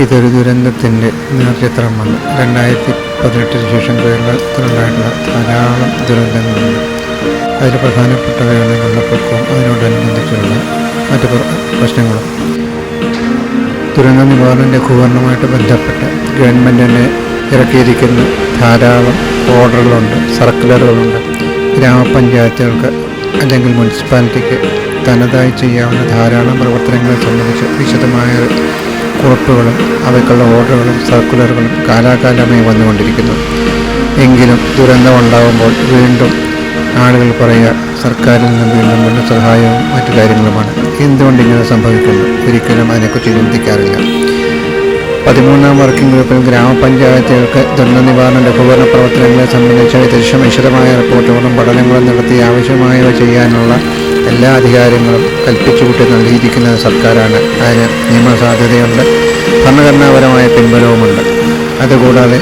ഇതൊരു ദുരന്തത്തിൻ്റെ നേർചിത്രമാണ്. 2018 ശേഷം കേരളത്തിലുണ്ടായിട്ടുള്ള ധാരാളം ദുരന്തങ്ങളുണ്ട്. അതിൽ പ്രധാനപ്പെട്ടവയാണ് വെള്ളപ്പൊക്കവും അതിനോടനുബന്ധിച്ചുള്ള മറ്റ് പ്രശ്നങ്ങളും. ദുരന്ത നിവാരണ ലഘൂകരണവുമായിട്ട് ബന്ധപ്പെട്ട് ഗവൺമെൻറ്റിന് ഇറക്കിയിരിക്കുന്ന ധാരാളം ഓർഡറുകളുണ്ട്, സർക്കുലറുകളുണ്ട്. ഗ്രാമപഞ്ചായത്തുകൾക്ക് അല്ലെങ്കിൽ മുനിസിപ്പാലിറ്റിക്ക് തനതായി ചെയ്യാവുന്ന ധാരാളം പ്രവർത്തനങ്ങളെ സംബന്ധിച്ച് വിശദമായ കുറിപ്പുകളും അവയ്ക്കുള്ള ഓർഡറുകളും സർക്കുലറുകളും കാലാകാലമായി വന്നുകൊണ്ടിരിക്കുന്നു. എങ്കിലും ദുരന്തമുണ്ടാകുമ്പോൾ വീണ്ടും ആളുകൾ പറയുക സർക്കാരിൽ നിന്ന് വീണ്ടും വീണ്ടും സഹായവും മറ്റു കാര്യങ്ങളുമാണ്. എന്തുകൊണ്ടിങ്ങനെ സംഭവിക്കുന്നു? ഒരിക്കലും അതിനെക്കുറിച്ച് ചിന്തിക്കാറില്ല. 13ാം വർക്കിംഗ് ഗ്രൂപ്പിൽ ഗ്രാമപഞ്ചായത്തുകൾക്ക് ദുരന്ത നിവാരണ ലഘൂകരണ പ്രവർത്തനങ്ങളെ സംബന്ധിച്ച് വിശദമായ റിപ്പോർട്ടുകളും പഠനങ്ങളും നടത്തി ആവശ്യമായവ ചെയ്യാനുള്ള എല്ലാ അധികാരങ്ങളും കൽപ്പിച്ചുകൂട്ടി നൽകിയിരിക്കുന്നത് സർക്കാരാണ്. അതിന് നിയമസാധ്യതയുണ്ട്, ഭരണഘടനാപരമായ പിൻബലവുമുണ്ട്. അതുകൂടാതെ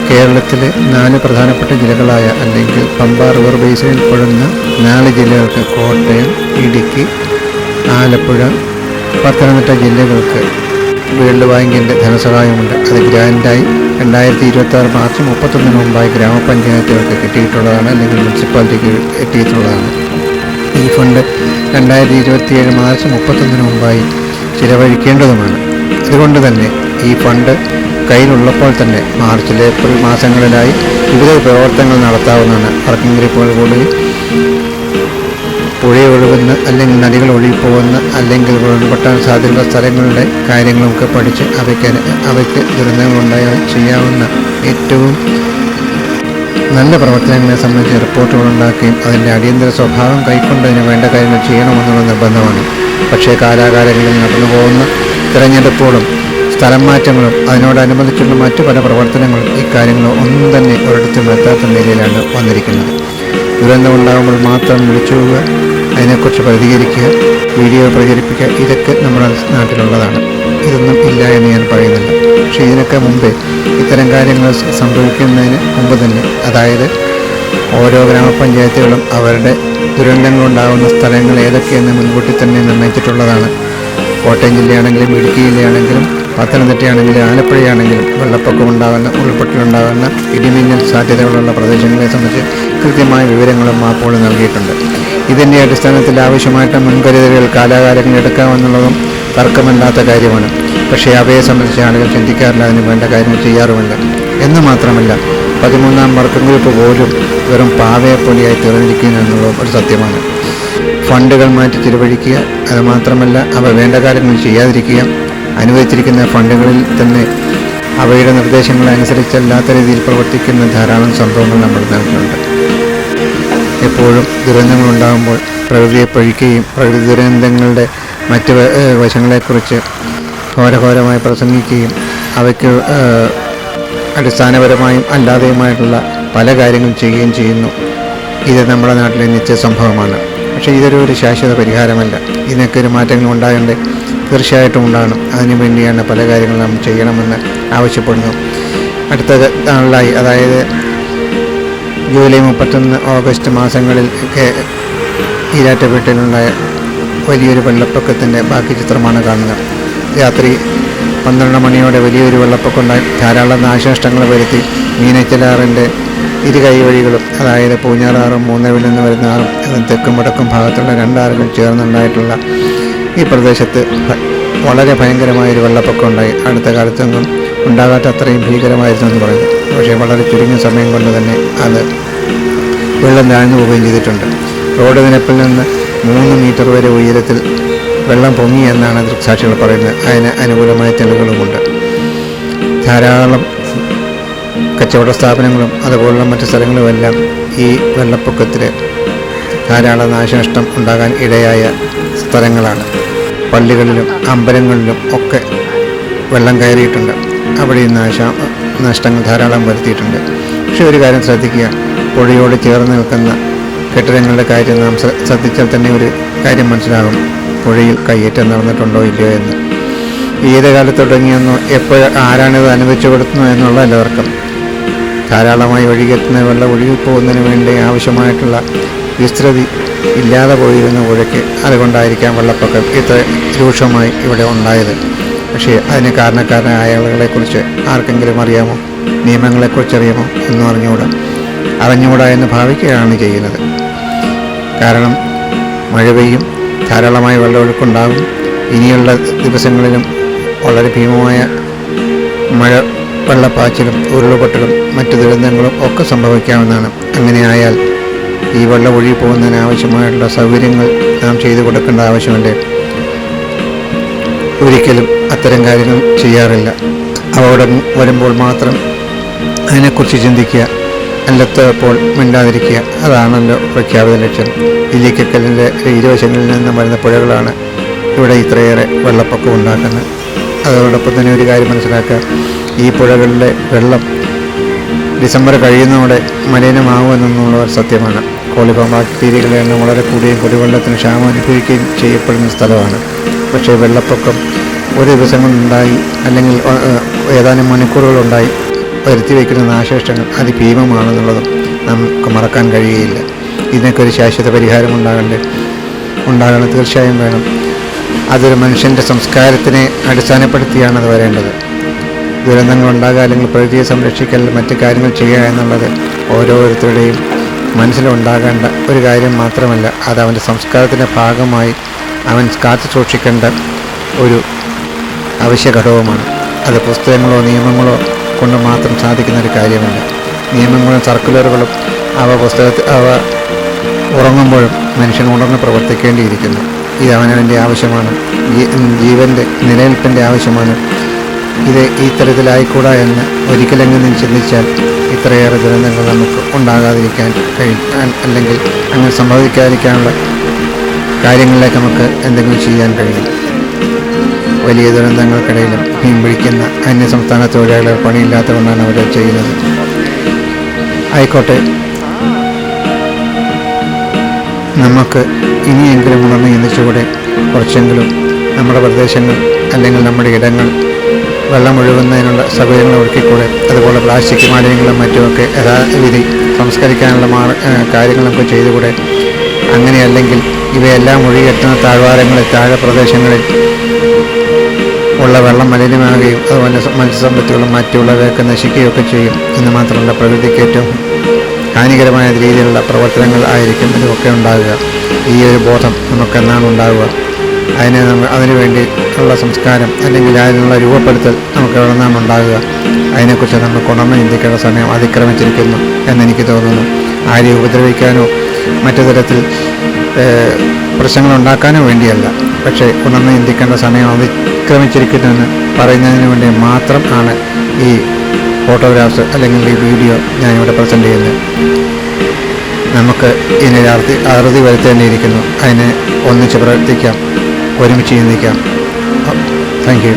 കേരളത്തിലെ 4 പ്രധാനപ്പെട്ട ജില്ലകളായ അല്ലെങ്കിൽ പമ്പ റിവർ ബേസിനിൽ പെടുന്ന 4 ജില്ലകൾക്ക്, കോട്ടയം, ഇടുക്കി, ആലപ്പുഴ, പത്തനംതിട്ട ജില്ലകൾക്ക് വേൾഡ് ബാങ്കിൻ്റെ ധനസഹായമുണ്ട്. അത് ഗ്രാൻഡായി 2026 മാർച്ച് 31 മുമ്പായി ഗ്രാമപഞ്ചായത്തുകൾക്ക് കിട്ടിയിട്ടുള്ളതാണ്, അല്ലെങ്കിൽ മുനിസിപ്പാലിറ്റിക്ക് എത്തിയിട്ടുള്ളതാണ്. ഈ ഫണ്ട് 2027 മാർച്ച് 31 മുമ്പായി ചിലവഴിക്കേണ്ടതുമാണ്. അതുകൊണ്ട് തന്നെ ഈ ഫണ്ട് കയ്യിലുള്ളപ്പോൾ തന്നെ മാർച്ചിൽ ഏപ്രിൽ മാസങ്ങളിലായി വിവിധ പ്രവർത്തനങ്ങൾ നടത്താവുന്നതാണ്. വർക്കിംഗ് ഗ്രൂപ്പുകൾ കൂടി പുഴയൊഴുകുന്ന അല്ലെങ്കിൽ നദികൾ ഒഴുകിപ്പോകുന്ന അല്ലെങ്കിൽ വെള്ളപ്പൊട്ടാൻ സാധ്യതയുള്ള സ്ഥലങ്ങളുടെ കാര്യങ്ങളൊക്കെ പഠിച്ച് അവയ്ക്ക് ദുരന്തങ്ങളുണ്ടായാൽ ചെയ്യാവുന്ന ഏറ്റവും നല്ല പ്രവർത്തനങ്ങളെ സംബന്ധിച്ച് റിപ്പോർട്ടുകളുണ്ടാക്കുകയും അതിൻ്റെ അടിയന്തര സ്വഭാവം കൈക്കൊണ്ടതിന് വേണ്ട കാര്യങ്ങൾ ചെയ്യണമെന്നുള്ള നിർബന്ധമാണ്. പക്ഷേ കാലാകാലങ്ങളിൽ നടന്നു പോകുന്ന തിരഞ്ഞെടുപ്പുകളും സ്ഥലം മാറ്റങ്ങളും അതിനോടനുബന്ധിച്ചുള്ള മറ്റു പല പ്രവർത്തനങ്ങളും ഇക്കാര്യങ്ങൾ ഒന്നും തന്നെ ഒരിടത്തും എത്താത്ത നിലയിലാണ് വന്നിരിക്കുന്നത്. ദുരന്തമുണ്ടാകുമ്പോൾ മാത്രം വിളിച്ചു പോവുക, അതിനെക്കുറിച്ച് പ്രതികരിക്കുക, വീഡിയോ പ്രചരിപ്പിക്കുക, ഇതൊക്കെ നമ്മുടെ നാട്ടിലുള്ളതാണ്. ഇതൊന്നും ഇല്ല എന്ന് ഞാൻ പറയുന്നില്ല. പക്ഷേ ഇതിനൊക്കെ മുമ്പേ ഇത്തരം കാര്യങ്ങൾ സംഭവിക്കുന്നതിന് മുമ്പ് തന്നെ, അതായത് ഓരോ ഗ്രാമപഞ്ചായത്തുകളും അവരുടെ ദുരന്തങ്ങളുണ്ടാകുന്ന സ്ഥലങ്ങൾ ഏതൊക്കെയെന്ന് മുൻകൂട്ടി തന്നെ നിർണ്ണയിച്ചിട്ടുള്ളതാണ്. കോട്ടയം ജില്ലയാണെങ്കിലും ഇടുക്കി ജില്ലയാണെങ്കിലും പത്തനംതിട്ടയാണെങ്കിലും ആലപ്പുഴയാണെങ്കിലും വെള്ളപ്പൊക്കമുണ്ടാകുന്ന, ഉരുൾപൊട്ടലുണ്ടാകുന്ന, ഇടിമിന്നൽ സാധ്യതകളുള്ള പ്രദേശങ്ങളെ സംബന്ധിച്ച് കൃത്യമായ വിവരങ്ങളും മാപ്പുകളും നൽകിയിട്ടുണ്ട്. ഇതിൻ്റെ അടിസ്ഥാനത്തിൽ ആവശ്യമായിട്ട് മുൻകരുതലുകൾ കാലാകാലങ്ങളിൽ എടുക്കാമെന്നുള്ളതും തർക്കമില്ലാത്ത കാര്യമാണ്. പക്ഷേ അവയെ സംബന്ധിച്ച് ആളുകൾ ചിന്തിക്കാറില്ല, അതിന് വേണ്ട കാര്യങ്ങൾ ചെയ്യാറുമില്ല. എന്ന് മാത്രമല്ല 13ാം വർക്കിംഗ് ഗ്രൂപ്പ് പോലും വെറും പാവയെപ്പോലെയായി തീർന്നിരിക്കുന്നു എന്നുള്ളതും ഒരു സത്യമാണ്. ഫണ്ടുകൾ മാറ്റി ചിലവഴിക്കുക, അതുമാത്രമല്ല അവ വേണ്ട കാര്യങ്ങൾ ചെയ്യാതിരിക്കുക, അനുവദിച്ചിരിക്കുന്ന ഫണ്ടുകളിൽ തന്നെ അവയുടെ നിർദ്ദേശങ്ങളനുസരിച്ചല്ലാത്ത രീതിയിൽ പ്രവർത്തിക്കുന്ന ധാരാളം സംഭവങ്ങൾ നമ്മുടെ നാട്ടിലുണ്ട്. എപ്പോഴും ദുരന്തങ്ങളുണ്ടാകുമ്പോൾ പ്രകൃതിയെ പഴിക്കുകയും പ്രകൃതി ദുരന്തങ്ങളുടെ മറ്റ് വശങ്ങളെക്കുറിച്ച് ഘോരഘോരമായി പ്രസംഗിക്കുകയും അവയ്ക്ക് അടിസ്ഥാനപരമായും അല്ലാതെയുമായിട്ടുള്ള പല കാര്യങ്ങളും ചെയ്യുകയും ചെയ്യുന്നു. ഇത് നമ്മുടെ നാട്ടിലെ നിത്യസംഭവമാണ്. പക്ഷേ ഇതൊരു ശാശ്വത പരിഹാരമല്ല. ഇതിനൊക്കെ ഒരു മാറ്റങ്ങൾ ഉണ്ടാകേണ്ടേ? തീർച്ചയായിട്ടും ഉണ്ടാകണം. അതിനുവേണ്ടിയാണ് പല കാര്യങ്ങളും നാം ചെയ്യണമെന്ന് ആവശ്യപ്പെടുന്നു. അടുത്ത നാളിലായി, അതായത് ജൂലൈ 31, ഓഗസ്റ്റ് മാസങ്ങളിൽ ഒക്കെ ഈരാറ്റുപേട്ടയിലുണ്ടായ വലിയൊരു വെള്ളപ്പൊക്കത്തിൻ്റെ ബാക്കി ചിത്രമാണ് കാണുന്നത്. രാത്രി 12 മണിയോടെ വലിയൊരു വെള്ളപ്പൊക്കം ഉണ്ടായി ധാരാളം നാശനഷ്ടങ്ങൾ വരുത്തി. മീനച്ചിലാറിൻ്റെ ഇരു കൈവഴികളും, അതായത് പൂഞ്ഞാറാറും മൂന്നവിൽ നിന്ന് വരുന്ന ആറും തെക്കും വടക്കും ഭാഗത്തുള്ള 2 ആറുകൾ ചേർന്നുണ്ടായിട്ടുള്ള ഈ പ്രദേശത്ത് വളരെ ഭയങ്കരമായൊരു വെള്ളപ്പൊക്കം ഉണ്ടായി. അടുത്ത കാലത്തൊന്നും ഉണ്ടാകാത്ത അത്രയും ഭീകരമായിരുന്നു എന്ന് പറയുന്നു. പക്ഷേ വളരെ ചുരുങ്ങിയ സമയം കൊണ്ട് തന്നെ അത് വെള്ളം താഴ്ന്നു പോവുകയും ചെയ്തിട്ടുണ്ട്. റോഡ് നിരപ്പിൽ നിന്ന് 3 മീറ്റർ വരെ ഉയരത്തിൽ വെള്ളം പൊങ്ങി എന്നാണ് ദൃക്സാക്ഷികൾ പറയുന്നത്. അതിന് അനുകൂലമായ തെളിവുകളുമുണ്ട്. ധാരാളം കച്ചവട സ്ഥാപനങ്ങളും അതുപോലുള്ള മറ്റ് സ്ഥലങ്ങളുമെല്ലാം ഈ വെള്ളപ്പൊക്കത്തിൽ ധാരാളം നാശനഷ്ടം ഉണ്ടാകാൻ ഇടയായ സ്ഥലങ്ങളാണ്. പള്ളികളിലും അമ്പലങ്ങളിലും ഒക്കെ വെള്ളം കയറിയിട്ടുണ്ട്. അവിടെ നഷ്ടങ്ങൾ ധാരാളം വരുത്തിയിട്ടുണ്ട്. പക്ഷേ ഒരു കാര്യം ശ്രദ്ധിക്കുക, പുഴയോട് ചേർന്ന് നിൽക്കുന്ന കെട്ടിടങ്ങളുടെ കാര്യം നാം ശ്രദ്ധിച്ചാൽ തന്നെ ഒരു കാര്യം മനസ്സിലാകും, പുഴയിൽ കയ്യേറ്റം നടന്നിട്ടുണ്ടോ ഇല്ലയോ എന്ന്. ഏത് കാലത്ത് തുടങ്ങിയെന്നോ ആരാണിത് അനുവദിച്ചു കൊടുക്കുന്നു എന്നുള്ള എല്ലാവർക്കും ധാരാളമായി ഒഴുകിയെത്തുന്ന വെള്ളം ഒഴുകിപ്പോകുന്നതിന് വേണ്ടി ആവശ്യമായിട്ടുള്ള വിസ്തൃതി ഇല്ലാതെ പോയിരുന്ന പുഴയ്ക്ക്, അതുകൊണ്ടായിരിക്കാം വെള്ളപ്പൊക്കം ഇത്ര രൂക്ഷമായി ഇവിടെ ഉണ്ടായത്. പക്ഷേ അതിന് കാരണക്കാരനായ ആളുകളെക്കുറിച്ച് ആർക്കെങ്കിലും അറിയാമോ? നിയമങ്ങളെക്കുറിച്ച് അറിയാമോ? എന്നും അറിഞ്ഞുകൂടാ എന്ന് ഭാവിക്കുകയാണ് ചെയ്യുന്നത്. കാരണം മഴ പെയ്യും, ധാരാളമായ വെള്ളമൊഴുക്കുണ്ടാകും. ഇനിയുള്ള ദിവസങ്ങളിലും വളരെ ഭീമമായ വെള്ളപ്പാച്ചിലും ഉരുൾപൊട്ടലും മറ്റു ദുരന്തങ്ങളും ഒക്കെ സംഭവിക്കാവുന്നതാണ്. അങ്ങനെയായാൽ ഈ വെള്ളം ഒഴുകി പോകുന്നതിന് ആവശ്യമായിട്ടുള്ള സൗകര്യങ്ങൾ നാം ചെയ്തു കൊടുക്കേണ്ട ആവശ്യമുണ്ട്. ഒരിക്കലും അത്തരം കാര്യങ്ങൾ ചെയ്യാറില്ല. അപകടം വരുമ്പോൾ മാത്രം അതിനെക്കുറിച്ച് ചിന്തിക്കുക, അല്ലാത്തപ്പോൾ മിണ്ടാതിരിക്കുക. അതാണല്ലോ പ്രഖ്യാപിത ലക്ഷ്യം. ഇല്ലിക്കക്കല്ലിൻ്റെ ഇരുവശങ്ങളിൽ നിന്ന് വരുന്ന പുഴകളാണ് ഇവിടെ ഇത്രയേറെ വെള്ളപ്പൊക്കം ഉണ്ടാക്കുന്നത്. അതോടൊപ്പം തന്നെ ഒരു കാര്യം മനസ്സിലാക്കുക, ഈ പുഴകളിലെ വെള്ളം ഡിസംബർ കഴിയുന്നതോടെ മലിനമാകുമെന്നുള്ളത് സത്യമാണ്. കോളിഫോം ബാക്ടീരിയകളുടെ എണ്ണം വളരെ കൂടുകയും കുടിവെള്ളത്തിന് ക്ഷാമം അനുഭവിക്കുകയും ചെയ്യപ്പെടുന്ന സ്ഥലമാണ്. പക്ഷേ വെള്ളപ്പൊക്കം ഒരു ദിവസം കൊണ്ടുണ്ടായി അല്ലെങ്കിൽ ഏതാനും മണിക്കൂറുകളുണ്ടായി വരുത്തി വയ്ക്കുന്ന നാശനഷ്ടങ്ങൾ അതിഭീമമാണെന്നുള്ളതും നമുക്ക് മറക്കാൻ കഴിയുകയില്ല. ഇതിനൊക്കെ ഒരു ശാശ്വത പരിഹാരം ഉണ്ടാകണം, തീർച്ചയായും വേണം. അതൊരു മനുഷ്യൻ്റെ സംസ്കാരത്തിനെ അടിസ്ഥാനപ്പെടുത്തിയാണ് അത് വരേണ്ടത്. ദുരന്തങ്ങൾ ഉണ്ടാകുക അല്ലെങ്കിൽ പ്രകൃതിയെ സംരക്ഷിക്കൽ മറ്റു കാര്യങ്ങൾ ചെയ്യുക എന്നുള്ളത് ഓരോരുത്തരുടെയും മനസ്സിലുണ്ടാകേണ്ട ഒരു കാര്യം മാത്രമല്ല, അത് അവൻ്റെ സംസ്കാരത്തിൻ്റെ ഭാഗമായി അവൻ കാത്തു സൂക്ഷിക്കേണ്ട ഒരു അവശ്യ ഘടകവുമാണ്. അത് പുസ്തകങ്ങളോ നിയമങ്ങളോ കൊണ്ട് മാത്രം സാധിക്കുന്നൊരു കാര്യമല്ല. നിയമങ്ങളും സർക്കുലറുകളും അവ ഉറങ്ങുമ്പോഴും മനുഷ്യൻ ഉണർന്ന് പ്രവർത്തിക്കേണ്ടിയിരിക്കുന്നു. ഇത് അവനവൻ്റെ ആവശ്യമാണ്, ജീവൻ്റെ നിലനിൽപ്പിൻ്റെ ആവശ്യമാണ്. ഇത് ഈ തരത്തിലായിക്കൂടാ എന്ന് ഒരിക്കലെങ്കിലും ചിന്തിച്ചാൽ ഇത്രയേറെ ദുരന്തങ്ങൾ നമുക്ക് ഉണ്ടാകാതിരിക്കാൻ കഴിയും. അല്ലെങ്കിൽ അങ്ങനെ സംഭവിക്കാതിരിക്കാനുള്ള കാര്യങ്ങളിലേക്ക് നമുക്ക് എന്തെങ്കിലും ചെയ്യാൻ കഴിയും. വലിയ ദുരന്തങ്ങൾക്കിടയിലും മീൻ പിടിക്കുന്ന അന്യസംസ്ഥാന തൊഴിലാളികൾ പണിയില്ലാത്തതുകൊണ്ടാണ് അവർ ചെയ്യുന്നത്. ആയിക്കോട്ടെ, നമുക്ക് ഇനിയെങ്കിലും ഉണർന്ന് ചിന്തിച്ചുകൂടെ? കുറച്ചെങ്കിലും നമ്മുടെ പ്രദേശങ്ങൾ അല്ലെങ്കിൽ നമ്മുടെ ഇടങ്ങൾ വെള്ളം ഒഴുകുന്നതിനുള്ള സൗകര്യങ്ങൾ ഒരുക്കിക്കൂടെ? അതുപോലെ പ്ലാസ്റ്റിക് മാലിന്യങ്ങളും മറ്റുമൊക്കെ യഥാവിധി സംസ്കരിക്കാനുള്ള കാര്യങ്ങൾ നമുക്ക് ചെയ്തുകൂടെ? അങ്ങനെയല്ലെങ്കിൽ ഇവയെല്ലാം ഒഴുകിയെത്തുന്ന താഴ്വാരങ്ങളിൽ, താഴെ പ്രദേശങ്ങളിൽ ഉള്ള വെള്ളം മലിനമാകുകയും അതുപോലെ മത്സ്യസമ്പത്തുകളും മറ്റുള്ളവയൊക്കെ നശിക്കുകയൊക്കെ ചെയ്യും. എന്ന് മാത്രമല്ല, പ്രകൃതിക്ക് ഏറ്റവും ഹാനികരമായ രീതിയിലുള്ള പ്രവർത്തനങ്ങൾ ആയിരിക്കും ഇതൊക്കെ ഉണ്ടാകുക. ഈ ഒരു ബോധം നമുക്കെന്നാണ് ഉണ്ടാകുക? അതിനു വേണ്ടിയുള്ള സംസ്കാരം അല്ലെങ്കിൽ അതിനുള്ള രൂപപ്പെടുത്തൽ നമുക്ക് എവിടെ നിന്നാണ് ഉണ്ടാകുക? അതിനെക്കുറിച്ച് നമുക്ക് ഉണർന്ന് ചിന്തിക്കേണ്ട സമയം അതിക്രമിച്ചിരിക്കുന്നു എന്നെനിക്ക് തോന്നുന്നു. ആരെയും ഉപദ്രവിക്കാനോ മറ്റു തരത്തിൽ പ്രശ്നങ്ങളുണ്ടാക്കാനോ വേണ്ടിയല്ല, പക്ഷേ ഉണർന്ന് ചിന്തിക്കേണ്ട സമയം അതിക്രമിച്ചിരിക്കുന്നുവെന്ന് പറയുന്നതിന് വേണ്ടി മാത്രം ആണ് ഈ ഫോട്ടോഗ്രാഫ്സ് അല്ലെങ്കിൽ ഈ വീഡിയോ ഞാനിവിടെ പ്രസൻറ്റ് ചെയ്യുന്നത്. നമുക്ക് ഇതിനെ അറുതി വരുത്തേണ്ടിയിരിക്കുന്നു. അതിനെ ഒന്നിച്ച് പ്രവർത്തിക്കാം, ഒരുമിച്ച് ചിന്തിക്കാം. Thank you.